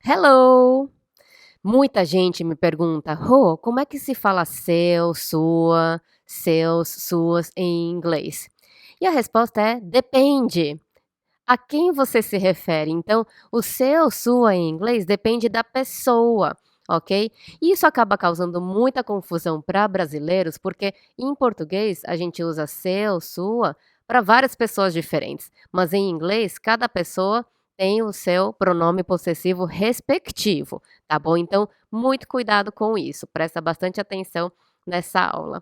Hello! Muita gente me pergunta: "Rô, como é que se fala seu, sua, seus, suas em inglês?" E a resposta é: depende. A quem você se refere? Então, o seu, sua em inglês depende da pessoa, ok? E isso acaba causando muita confusão para brasileiros, porque em português a gente usa seu, sua para várias pessoas diferentes, mas em inglês cada pessoa tem o seu pronome possessivo respectivo, tá bom? Então, muito cuidado com isso, presta bastante atenção nessa aula.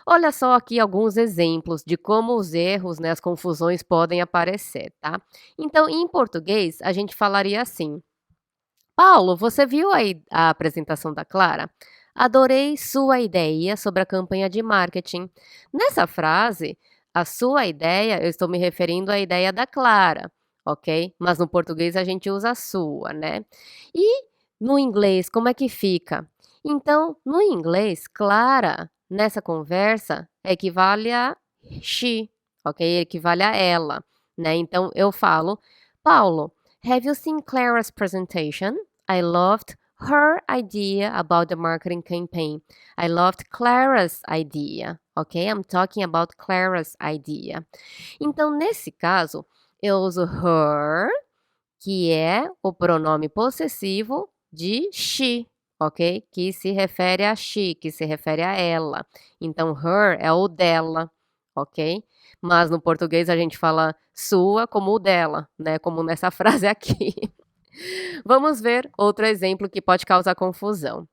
Olha só aqui alguns exemplos de como os erros, né, as confusões podem aparecer, tá? Então, em português, a gente falaria assim: Paulo, você viu aí a apresentação da Clara? Adorei sua ideia sobre a campanha de marketing. Nessa frase, a sua ideia, eu estou me referindo à ideia da Clara, ok? Mas no português a gente usa a sua, né? E no inglês, como é que fica? Então, no inglês, Clara, nessa conversa, equivale a she, ok? Equivale a ela, né? Então, eu falo, Paulo, have you seen Clara's presentation? I loved her idea about the marketing campaign. I loved Clara's idea. Ok? I'm talking about Clara's idea. Então, nesse caso, eu uso her, que é o pronome possessivo de she, ok? Que se refere a she, que se refere a ela. Então, her é o dela, ok? Mas no português a gente fala sua como o dela, né? Como nessa frase aqui. Vamos ver outro exemplo que pode causar confusão.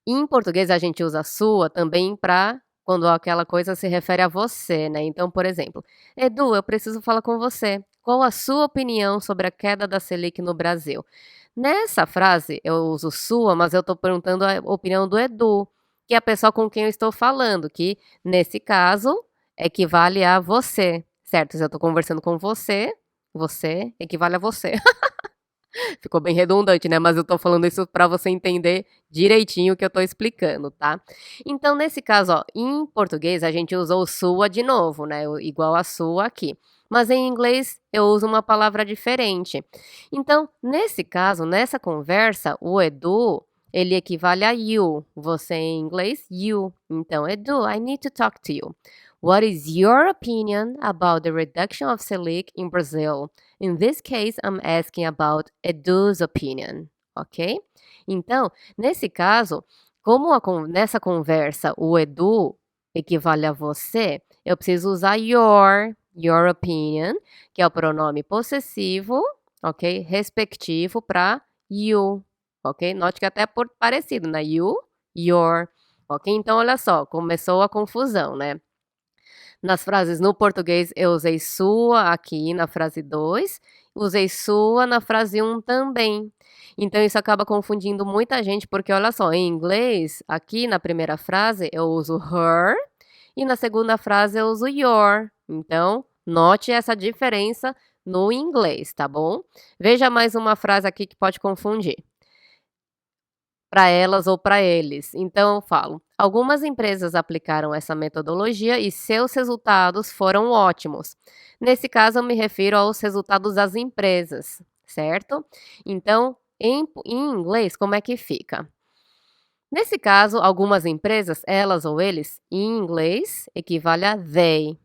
Em português, a gente usa sua também para quando aquela coisa se refere a você, né? Então, por exemplo, Edu, eu preciso falar com você. Qual a sua opinião sobre a queda da Selic no Brasil? Nessa frase, eu uso sua, mas eu estou perguntando a opinião do Edu, que é a pessoa com quem eu estou falando, que nesse caso equivale a você, certo? Se eu estou conversando com você, você equivale a você. Ficou bem redundante, né, mas eu tô falando isso para você entender direitinho o que eu tô explicando, tá. Então nesse caso, ó, em português a gente usou o sua de novo, né, o igual a sua aqui, mas em inglês eu uso uma palavra diferente. Então, nesse caso, nessa conversa, o Edu, ele equivale a you, você em inglês, you. Então, Edu, I need to talk to you. What is your opinion about the reduction of Selic in Brazil? In this case, I'm asking about Edu's opinion, ok? Então, nesse caso, como nessa conversa o Edu equivale a você, eu preciso usar your opinion, que é o pronome possessivo, ok? Respectivo para you, ok? Note que até é parecido, né? You, your, ok? Então, olha só, começou a confusão, né? Nas frases no português, eu usei sua aqui na frase 2, usei sua na frase 1 também. Então isso acaba confundindo muita gente, porque olha só, em inglês, aqui na primeira frase eu uso her e na segunda frase eu uso your. Então, note essa diferença no inglês, tá bom? Veja mais uma frase aqui que pode confundir para elas ou para eles. Então eu falo: algumas empresas aplicaram essa metodologia e seus resultados foram ótimos. Nesse caso, eu me refiro aos resultados das empresas, certo? Então, em inglês, como é que fica? Nesse caso, algumas empresas, elas ou eles, em inglês, equivale a they.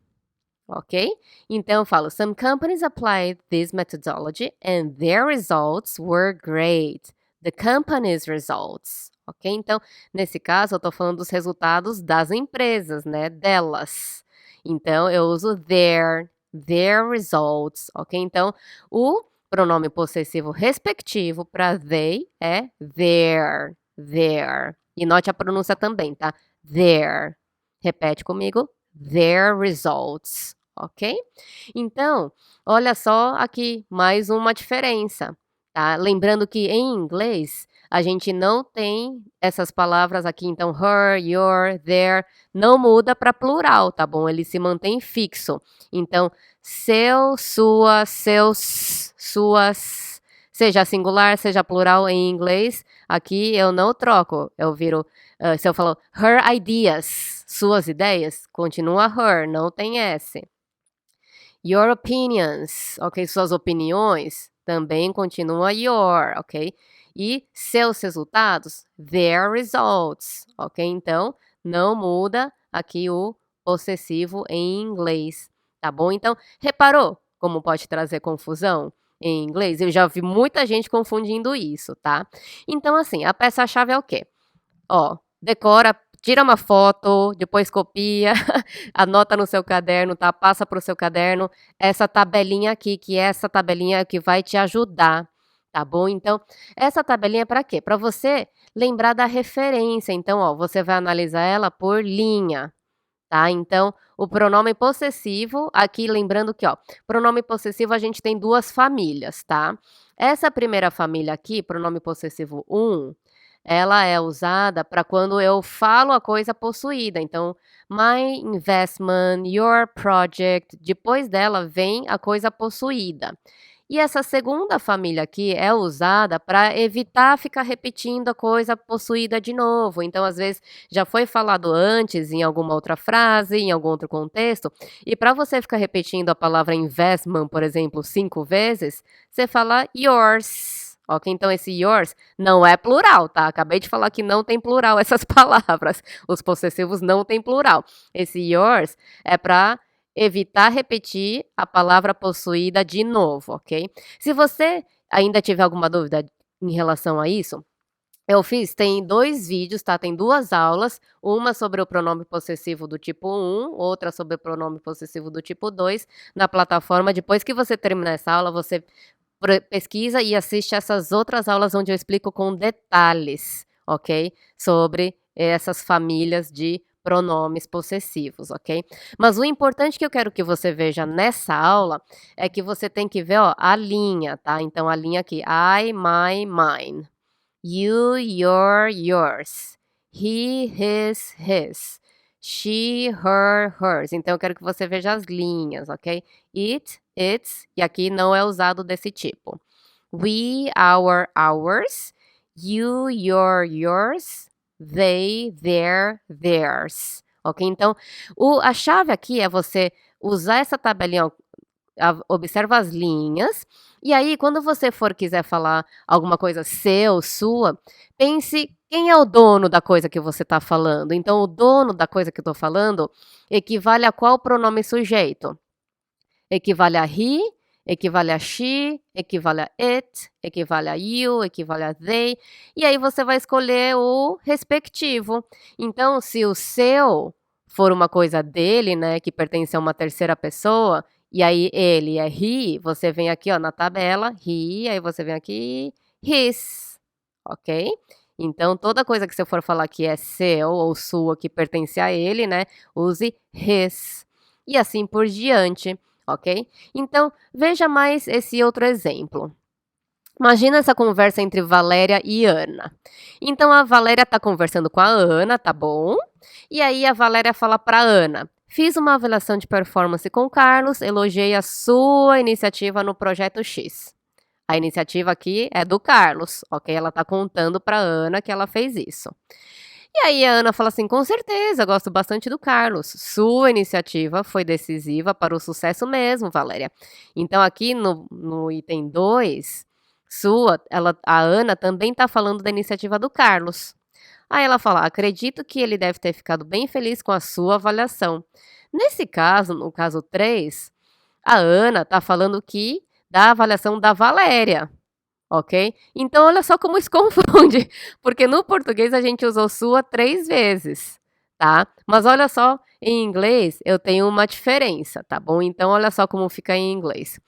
Ok? Então eu falo: Some companies applied this methodology and their results were great. The company's results. Ok? Então, nesse caso, eu estou falando dos resultados das empresas, né? Delas. Então, eu uso their results. Ok? Então, o pronome possessivo respectivo para they é their. E note a pronúncia também, tá? Their. Repete comigo: their results. Ok? Então, olha só aqui, mais uma diferença, tá? Lembrando que em inglês, a gente não tem essas palavras aqui, então her, your, their, não muda para plural, tá bom? Ele se mantém fixo. Então, seu, sua, seus, suas, seja singular, seja plural em inglês, aqui eu não troco, eu viro, se eu falo her ideas, suas ideias, continua her, não tem S. Your opinions, ok? Suas opiniões também continua your, ok? E seus resultados, their results, ok? Então, não muda aqui o possessivo em inglês, tá bom? Então, reparou como pode trazer confusão em inglês? Eu já vi muita gente confundindo isso, tá? Então, assim, a peça-chave é o quê? Ó, decora, tira uma foto, depois copia, anota no seu caderno, tá? Passa para o seu caderno essa tabelinha aqui, que essa tabelinha é que vai te ajudar, tá bom? Então, essa tabelinha é para quê? Para você lembrar da referência. Então, ó, você vai analisar ela por linha, tá? Então, o pronome possessivo, aqui lembrando que, ó, pronome possessivo a gente tem duas famílias, tá? Essa primeira família aqui, pronome possessivo um, ela é usada para quando eu falo a coisa possuída. Então, my investment, your project, depois dela vem a coisa possuída. E essa segunda família aqui é usada para evitar ficar repetindo a coisa possuída de novo. Então, às vezes, já foi falado antes em alguma outra frase, em algum outro contexto, e para você ficar repetindo a palavra investment, por exemplo, 5 vezes, você fala yours. Ok? Então, esse yours não é plural, tá? Acabei de falar que não tem plural essas palavras. Os possessivos não têm plural. Esse yours é para evitar repetir a palavra possuída de novo, ok? Se você ainda tiver alguma dúvida em relação a isso, tem 2 vídeos, tá? Tem 2 aulas, uma sobre o pronome possessivo do tipo 1, outra sobre o pronome possessivo do tipo 2, na plataforma. Depois que você terminar essa aula, você pesquisa e assiste essas outras aulas onde eu explico com detalhes, ok? Sobre essas famílias de pronomes possessivos, ok? Mas o importante que eu quero que você veja nessa aula é que você tem que ver, ó, a linha, tá? Então, a linha aqui, I, my, mine. You, your, yours. He, his. She, her, hers. Então, eu quero que você veja as linhas, ok? It, its, e aqui não é usado desse tipo. We, our, ours. You, your, yours. They, their, theirs. Ok? Então, a chave aqui é você usar essa tabelinha, ó, observa as linhas, e aí quando você quiser falar alguma coisa seu, sua, pense quem é o dono da coisa que você está falando. Então, o dono da coisa que eu estou falando equivale a qual pronome sujeito? Equivale a he, equivale a she, equivale a it, equivale a you, equivale a they, e aí você vai escolher o respectivo. Então, se o seu for uma coisa dele, né, que pertence a uma terceira pessoa, e aí ele é he, você vem aqui, ó, na tabela, he, aí você vem aqui, his, ok? Então, toda coisa que você for falar que é seu ou sua, que pertence a ele, né, use his. E assim por diante, ok? Então, veja mais esse outro exemplo. Imagina essa conversa entre Valéria e Ana. Então, a Valéria está conversando com a Ana, tá bom? E aí a Valéria fala para Ana: fiz uma avaliação de performance com o Carlos, elogiei a sua iniciativa no projeto X. A iniciativa aqui é do Carlos, ok? Ela está contando para Ana que ela fez isso. E aí a Ana fala assim: com certeza, gosto bastante do Carlos. Sua iniciativa foi decisiva para o sucesso mesmo, Valéria. Então, aqui no item 2, a Ana também está falando da iniciativa do Carlos. Aí ela fala: acredito que ele deve ter ficado bem feliz com a sua avaliação. Nesse caso, no caso 3, a Ana está falando da avaliação da Valéria. Ok? Então, olha só como isso confunde, porque no português a gente usou sua 3 vezes, tá? Mas olha só, em inglês eu tenho uma diferença, tá bom? Então, olha só como fica em inglês.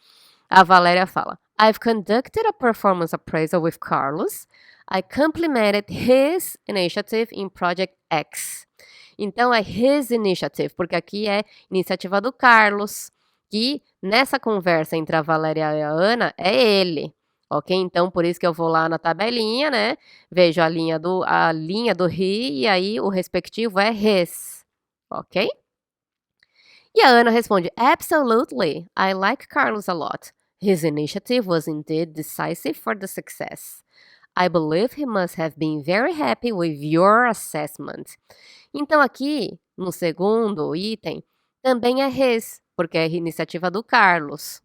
A Valéria fala: I've conducted a performance appraisal with Carlos. I complimented his initiative in Project X. Então, é his initiative, porque aqui é iniciativa do Carlos, que nessa conversa entre a Valéria e a Ana é ele. Ok? Então, por isso que eu vou lá na tabelinha, né? Vejo a linha do he e aí o respectivo é his. Ok? E a Ana responde: Absolutely. I like Carlos a lot. His initiative was indeed decisive for the success. I believe he must have been very happy with your assessment. Então, aqui, no segundo item, também é his, porque é a iniciativa do Carlos.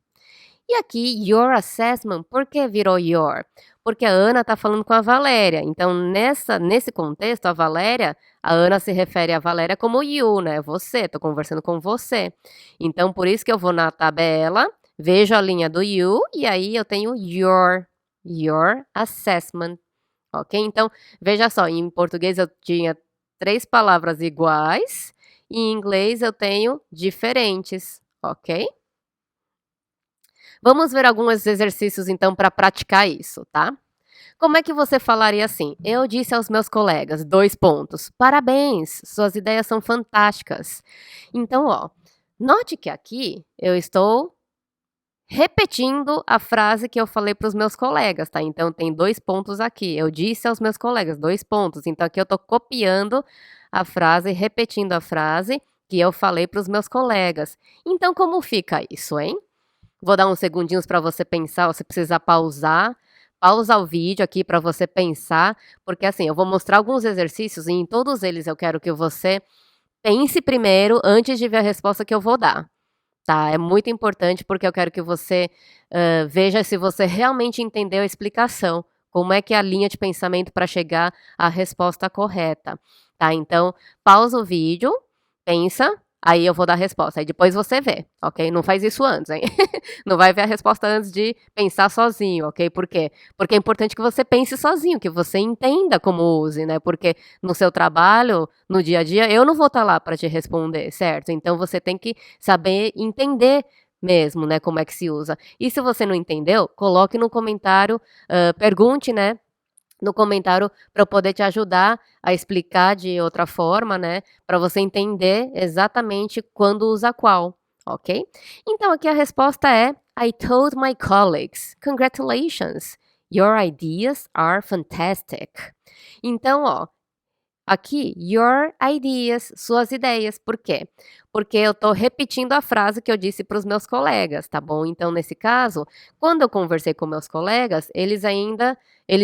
E aqui, your assessment, por que virou your? Porque a Ana está falando com a Valéria, então nesse contexto, a Ana se refere à Valéria como you, né, você, estou conversando com você. Então por isso que eu vou na tabela, vejo a linha do you, e aí eu tenho your assessment, ok? Então, veja só, em português eu tinha 3 palavras iguais, e em inglês eu tenho diferentes, ok? Vamos ver alguns exercícios então para praticar isso, tá? Como é que você falaria assim? Eu disse aos meus colegas, 2 pontos. Parabéns, suas ideias são fantásticas. Então, ó, note que aqui eu estou repetindo a frase que eu falei para os meus colegas, tá? Então tem 2 pontos aqui. Eu disse aos meus colegas, 2 pontos. Então aqui eu estou copiando a frase, repetindo a frase que eu falei para os meus colegas. Então como fica isso, hein? Vou dar uns segundinhos para você pensar, você precisa pausar. Pausa o vídeo aqui para você pensar, porque assim, eu vou mostrar alguns exercícios e em todos eles eu quero que você pense primeiro antes de ver a resposta que eu vou dar, tá? É muito importante porque eu quero que você veja se você realmente entendeu a explicação, como é que é a linha de pensamento para chegar à resposta correta, tá? Então, pausa o vídeo, pensa, aí eu vou dar a resposta, aí depois você vê, ok? Não faz isso antes, hein? Não vai ver a resposta antes de pensar sozinho, ok? Por quê? Porque é importante que você pense sozinho, que você entenda como use, né? Porque no seu trabalho, no dia a dia, eu não vou estar lá para te responder, certo? Então você tem que saber entender mesmo, né, como é que se usa. E se você não entendeu, coloque no comentário, pergunte, né, no comentário para eu poder te ajudar a explicar de outra forma, né, para você entender exatamente quando usa qual, ok? Então aqui a resposta é I told my colleagues, congratulations, your ideas are fantastic. Então, ó, aqui, your ideas, suas ideias. Por quê? Porque eu estou repetindo a frase que eu disse para os meus colegas, tá bom? Então, nesse caso, quando eu conversei com meus colegas, eles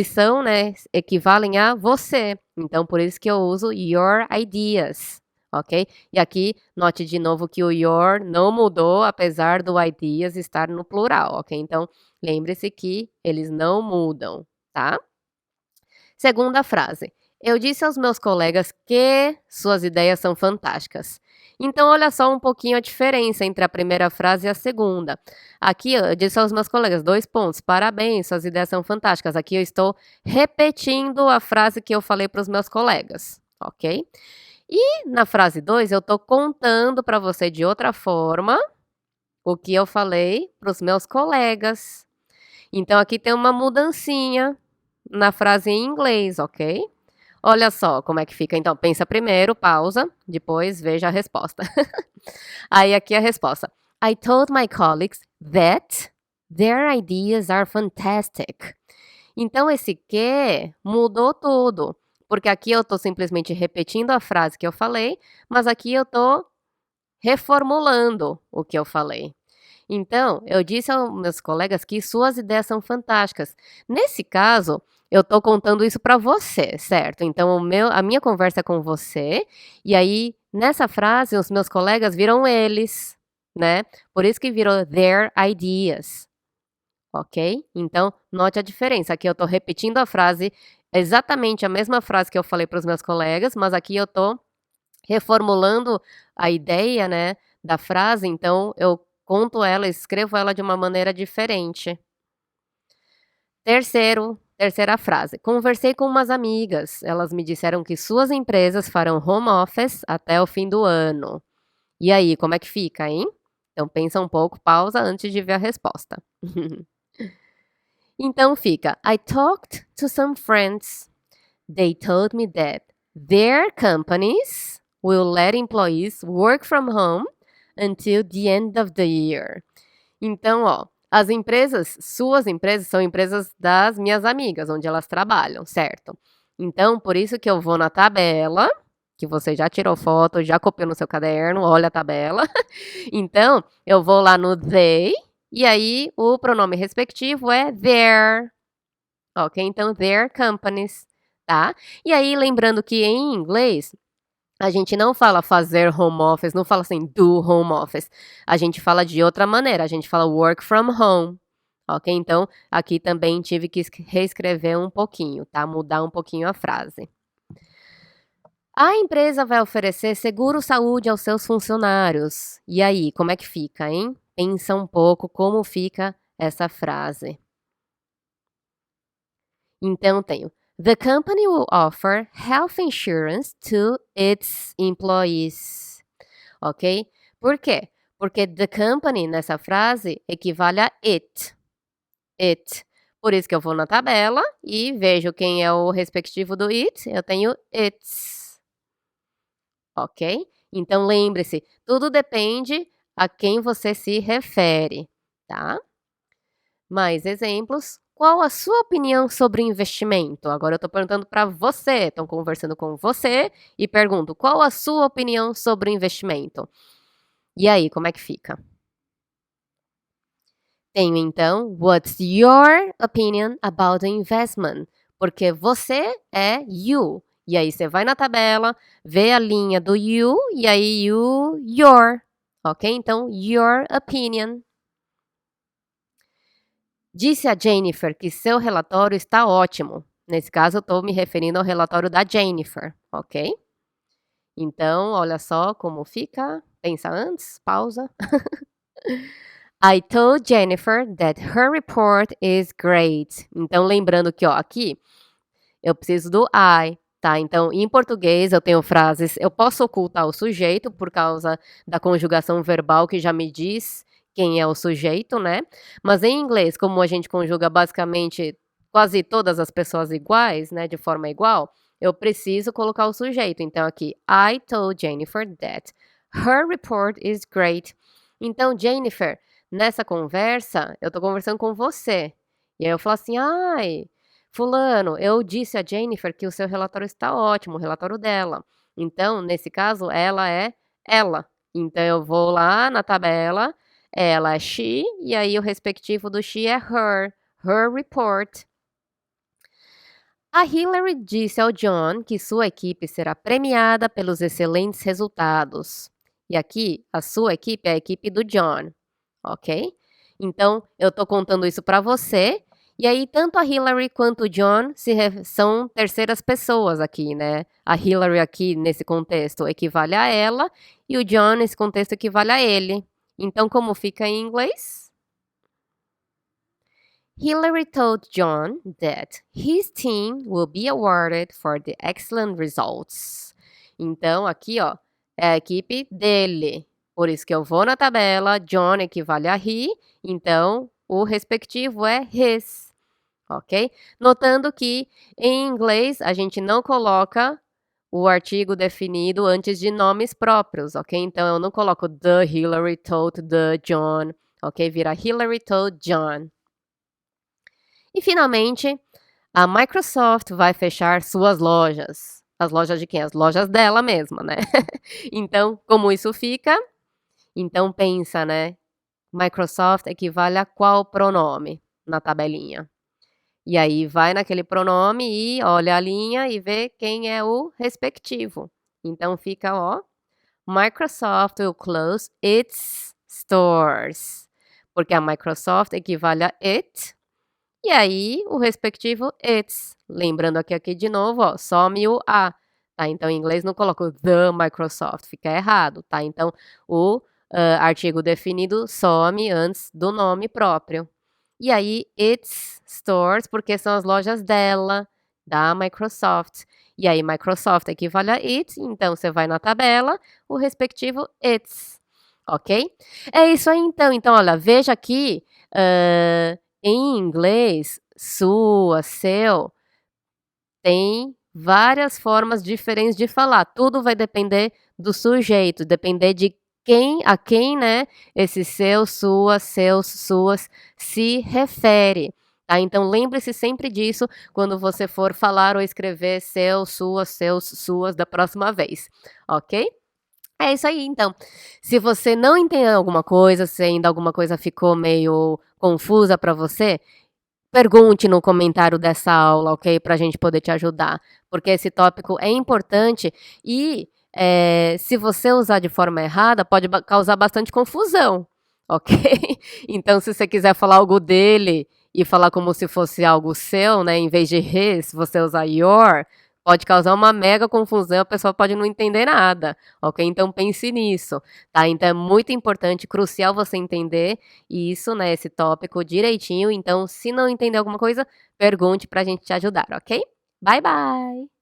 são, né, equivalem a você. Então, por isso que eu uso your ideas, ok? E aqui, note de novo que o your não mudou, apesar do ideas estar no plural, ok? Então, lembre-se que eles não mudam, tá? Segunda frase. Eu disse aos meus colegas que suas ideias são fantásticas. Então, olha só um pouquinho a diferença entre a primeira frase e a segunda. Aqui eu disse aos meus colegas, 2 pontos, parabéns, suas ideias são fantásticas. Aqui eu estou repetindo a frase que eu falei para os meus colegas, ok? E na frase 2, eu estou contando para você de outra forma o que eu falei para os meus colegas. Então, aqui tem uma mudancinha na frase em inglês, ok? Olha só como é que fica. Então, pensa primeiro, pausa, depois veja a resposta. Aí aqui a resposta. I told my colleagues that their ideas are fantastic. Então, esse que mudou tudo. Porque aqui eu estou simplesmente repetindo a frase que eu falei, mas aqui eu estou reformulando o que eu falei. Então, eu disse aos meus colegas que suas ideias são fantásticas. Nesse caso, eu estou contando isso para você, certo? Então, a minha conversa é com você, e aí, nessa frase, os meus colegas viram eles, né? Por isso que virou their ideas, ok? Então, note a diferença. Aqui eu estou repetindo a frase, exatamente a mesma frase que eu falei para os meus colegas, mas aqui eu estou reformulando a ideia, né, da frase, então eu conto ela, escrevo ela de uma maneira diferente. Terceira frase. Conversei com umas amigas. Elas me disseram que suas empresas farão home office até o fim do ano. E aí, como é que fica, hein? Então pensa um pouco, pausa antes de ver a resposta. Então fica: I talked to some friends. They told me that their companies will let employees work from home until the end of the year. Então, ó, as empresas, suas empresas, são empresas das minhas amigas, onde elas trabalham, certo? Então, por isso que eu vou na tabela, que você já tirou foto, já copiou no seu caderno, olha a tabela. Então, eu vou lá no they, e aí o pronome respectivo é their. Ok? Então, their companies, tá? E aí, lembrando que em inglês, a gente não fala fazer home office, não fala assim, do home office. A gente fala de outra maneira, a gente fala work from home. Ok? Então, aqui também tive que reescrever um pouquinho, tá? Mudar um pouquinho a frase. A empresa vai oferecer seguro-saúde aos seus funcionários. E aí, como é que fica, hein? Pensa um pouco como fica essa frase. Então, tenho: The company will offer health insurance to its employees. Ok? Por quê? Porque the company nessa frase equivale a it. It. Por isso que eu vou na tabela e vejo quem é o respectivo do it. Eu tenho its. Ok? Então, lembre-se, tudo depende a quem você se refere, tá? Mais exemplos. Qual a sua opinião sobre investimento? Agora eu estou perguntando para você, estou conversando com você e pergunto, qual a sua opinião sobre investimento? E aí, como é que fica? Tenho então, what's your opinion about the investment? Porque você é you. E aí você vai na tabela, vê a linha do you e aí your. Ok? Então, your opinion. Disse a Jennifer que seu relatório está ótimo. Nesse caso, eu estou me referindo ao relatório da Jennifer, ok? Então, olha só como fica. Pensa antes, pausa. I told Jennifer that her report is great. Então, lembrando que, ó, aqui eu preciso do I, tá? Então, em português eu tenho frases, eu posso ocultar o sujeito por causa da conjugação verbal que já me diz quem é o sujeito, né? Mas em inglês, como a gente conjuga basicamente quase todas as pessoas iguais, né, de forma igual, eu preciso colocar o sujeito. Então, aqui, I told Jennifer that her report is great. Então, Jennifer, nessa conversa, eu tô conversando com você. E aí eu falo assim, ai, fulano, eu disse a Jennifer que o seu relatório está ótimo, o relatório dela. Então, nesse caso, ela é ela. Então, eu vou lá na tabela, ela é she, e aí o respectivo do she é her report. A Hillary disse ao John que sua equipe será premiada pelos excelentes resultados. E aqui, a sua equipe é a equipe do John, ok? Então, eu estou contando isso para você. E aí, tanto a Hillary quanto o John são terceiras pessoas aqui, né? A Hillary aqui, nesse contexto, equivale a ela. E o John, nesse contexto, equivale a ele. Então, como fica em inglês? Hillary told John that his team will be awarded for the excellent results. Então, aqui, ó, é a equipe dele. Por isso que eu vou na tabela, John equivale a he, então o respectivo é his, ok? Notando que em inglês a gente não coloca o artigo definido antes de nomes próprios, ok? Então eu não coloco the Hillary told the John, ok? Vira Hillary told John. E finalmente, a Microsoft vai fechar suas lojas. As lojas de quem? As lojas dela mesma, né? Então, como isso fica? Então pensa, né? Microsoft equivale a qual pronome na tabelinha? E aí vai naquele pronome e olha a linha e vê quem é o respectivo. Então fica, ó, Microsoft will close its stores. Porque a Microsoft equivale a it. E aí, o respectivo its. Lembrando aqui de novo, ó, some o a, tá? Então, em inglês não coloco the Microsoft, fica errado, tá? Então, o artigo definido some antes do nome próprio. E aí, its stores, porque são as lojas dela, da Microsoft. E aí, Microsoft equivale a it, então você vai na tabela, o respectivo its, ok? É isso aí, então. Então, olha, veja aqui, em inglês, sua, seu, tem várias formas diferentes de falar. Tudo vai depender do sujeito, depender de a quem, né, esse seu, sua, seus, suas se refere. Tá? Então, lembre-se sempre disso quando você for falar ou escrever seu, sua, seus, suas da próxima vez, ok? É isso aí, então. Se você não entendeu alguma coisa, se ainda alguma coisa ficou meio confusa para você, pergunte no comentário dessa aula, ok? Para a gente poder te ajudar, porque esse tópico é importante e Se você usar de forma errada, pode causar bastante confusão, ok? Então, se você quiser falar algo dele e falar como se fosse algo seu, né, em vez de his, se você usar your, pode causar uma mega confusão, a pessoa pode não entender nada, ok? Então, pense nisso, tá? Então, é muito importante, crucial você entender isso, né, esse tópico direitinho. Então, se não entender alguma coisa, pergunte pra gente te ajudar, ok? Bye, bye!